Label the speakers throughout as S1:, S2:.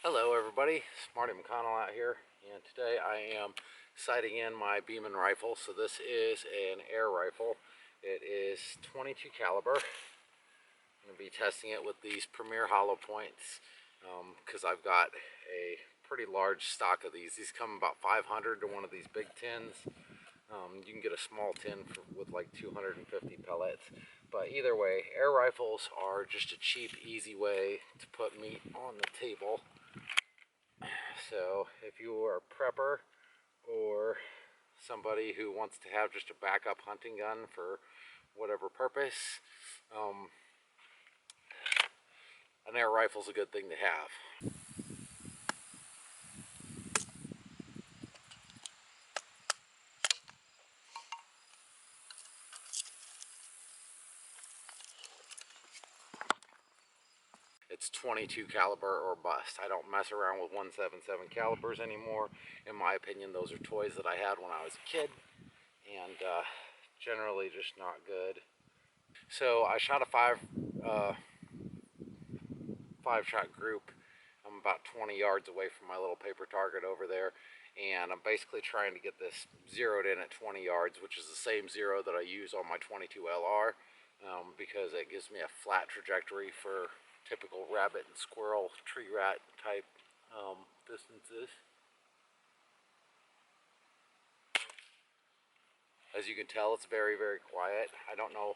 S1: Hello everybody, Smarty McConnell out here, and today I am sighting in my Beeman rifle. So this is an air rifle. It is 22 caliber. I'm going to be testing it with these Premier hollow points because I've got a pretty large stock of these. These come about 500 to one of these big tins. You can get a small tin with like 250 pellets. But either way, air rifles are just a cheap, easy way to put meat on the table. So if you are a prepper or somebody who wants to have just a backup hunting gun for whatever purpose, an air rifle is a good thing to have. It's 22 caliber or bust. I don't mess around with 177 calibers anymore. In my opinion, those are toys that I had when I was a kid, and generally just not good. So I shot a five shot group. I'm about 20 yards away from my little paper target over there, and I'm basically trying to get this zeroed in at 20 yards, which is the same zero that I use on my 22 LR, because it gives me a flat trajectory for typical rabbit and squirrel, tree rat type distances. As you can tell, it's very, very quiet. I don't know,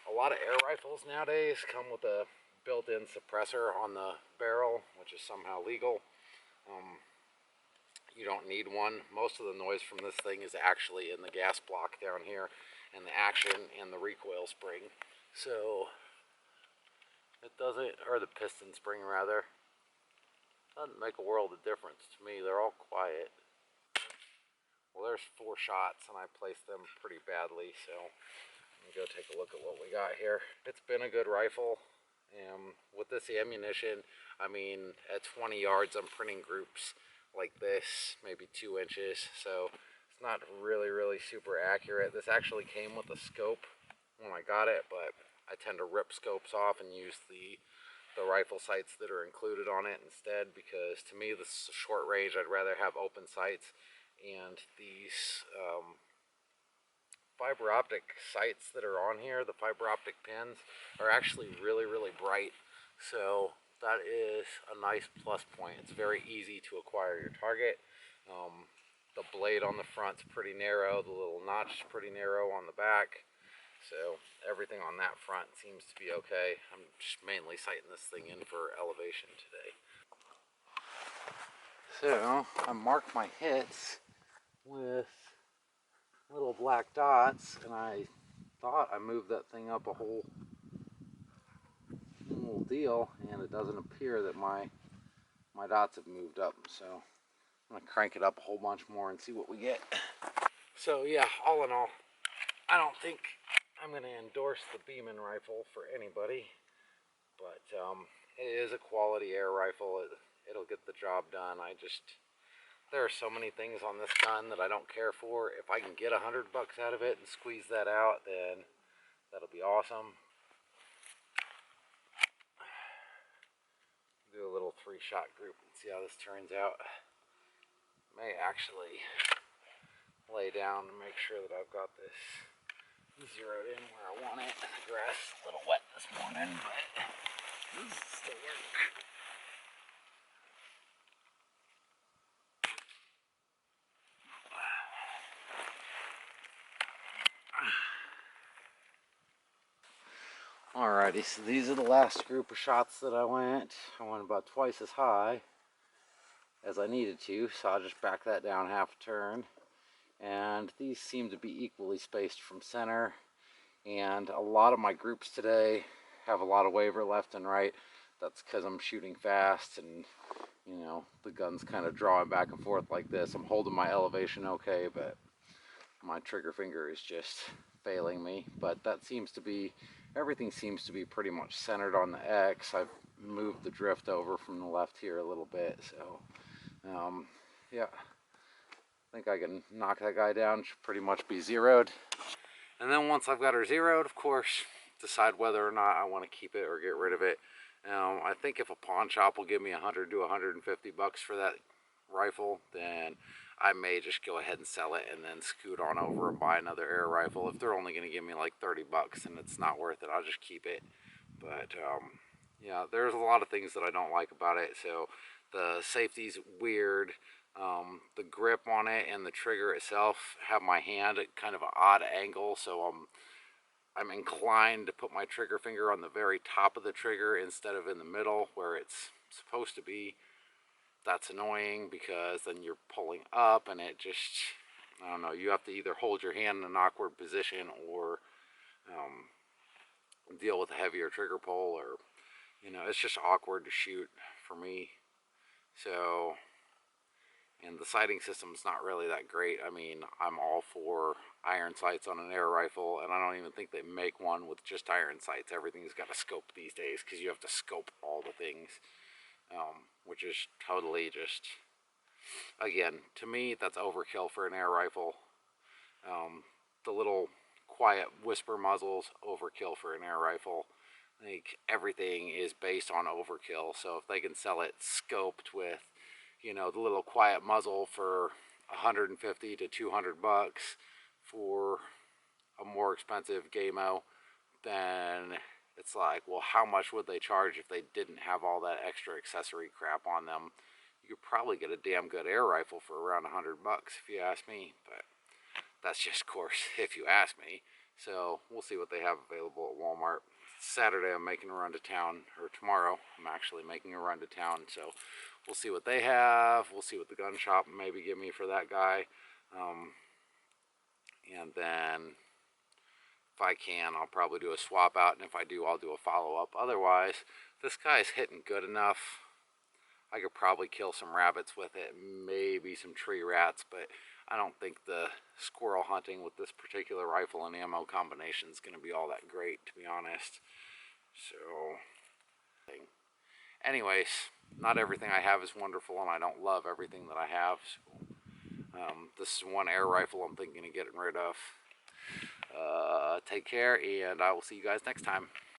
S1: a lot of air rifles nowadays come with a built-in suppressor on the barrel, which is somehow legal. You don't need one. Most of the noise from this thing is actually in the gas block down here, and the action and the recoil spring. So it doesn't, or the piston spring rather, doesn't make a world of difference to me. They're all quiet. Well, there's 4 shots, and I placed them pretty badly, so let me go take a look at what we got here. It's been a good rifle. With this ammunition, I mean, at 20 yards, I'm printing groups like this, maybe 2 inches, so it's not really, really super accurate. This actually came with a scope when I got it, but I tend to rip scopes off and use the rifle sights that are included on it instead, because to me this is a short range. I'd rather have open sights, and these fiber optic sights that are on here, the fiber optic pins, are actually really, really bright. So that is a nice plus point. It's very easy to acquire your target. The blade on the front's pretty narrow, the little notch is pretty narrow on the back. So everything on that front seems to be okay. I'm just mainly sighting this thing in for elevation today. So I marked my hits with little black dots, and I thought I moved that thing up a whole little deal, and it doesn't appear that my dots have moved up. So I'm gonna crank it up a whole bunch more and see what we get. So yeah, all in all, I don't think I'm gonna endorse the Beeman rifle for anybody, but it is a quality air rifle. It'll get the job done. There are so many things on this gun that I don't care for. If I can get $100 out of it and squeeze that out, then that'll be awesome. Do a little 3-shot group and see how this turns out. May actually lay down and make sure that I've got this zeroed in where I want it. The grass is a little wet this morning, but this will still work. Alrighty, so these are the last group of shots that I went. I went about twice as high as I needed to, so I'll just back that down half a turn. And these seem to be equally spaced from center. And a lot of my groups today have a lot of waver left and right. That's because I'm shooting fast, and you know, the gun's kind of drawing back and forth like this. I'm holding my elevation okay, but my trigger finger is just failing me. But that seems to be, everything seems to be pretty much centered on the X. I've moved the drift over from the left here a little bit, so yeah, I think I can knock that guy down. Should pretty much be zeroed. And then once I've got her zeroed, of course, decide whether or not I want to keep it or get rid of it. I think if a pawn shop will give me 100 to 150 bucks for that rifle, then I may just go ahead and sell it and then scoot on over and buy another air rifle. If they're only going to give me like 30 bucks and it's not worth it, I'll just keep it. But yeah, there's a lot of things that I don't like about it. So the safety's weird. The grip on it and the trigger itself have my hand at kind of an odd angle, so I'm inclined to put my trigger finger on the very top of the trigger instead of in the middle where it's supposed to be. That's annoying because then you're pulling up and it just, I don't know, you have to either hold your hand in an awkward position or deal with a heavier trigger pull, or, you know, it's just awkward to shoot for me. So, and the sighting system's not really that great. I mean, I'm all for iron sights on an air rifle, and I don't even think they make one with just iron sights. Everything's got a scope these days because you have to scope all the things, which is totally just, again, to me, that's overkill for an air rifle. The little quiet whisper muzzles, overkill for an air rifle. Like, everything is based on overkill, so if they can sell it scoped with, you know, the little quiet muzzle for 150 to 200 bucks for a more expensive Gamo, then it's like, well, how much would they charge if they didn't have all that extra accessory crap on them? You could probably get a damn good air rifle for around 100 bucks if you ask me, but that's just, of course, if you ask me. So we'll see what they have available at Walmart. Saturday I'm making a run to town, or tomorrow I'm actually making a run to town, so we'll see what they have. We'll see what the gun shop maybe give me for that guy, and then if I can, I'll probably do a swap out, and if I do, I'll do a follow-up. Otherwise, this guy's hitting good enough. I could probably kill some rabbits with it, maybe some tree rats, but I don't think the squirrel hunting with this particular rifle and ammo combination is going to be all that great, to be honest. So, anyways, not everything I have is wonderful, and I don't love everything that I have. So, this is one air rifle I'm thinking of getting rid of. Take care, and I will see you guys next time.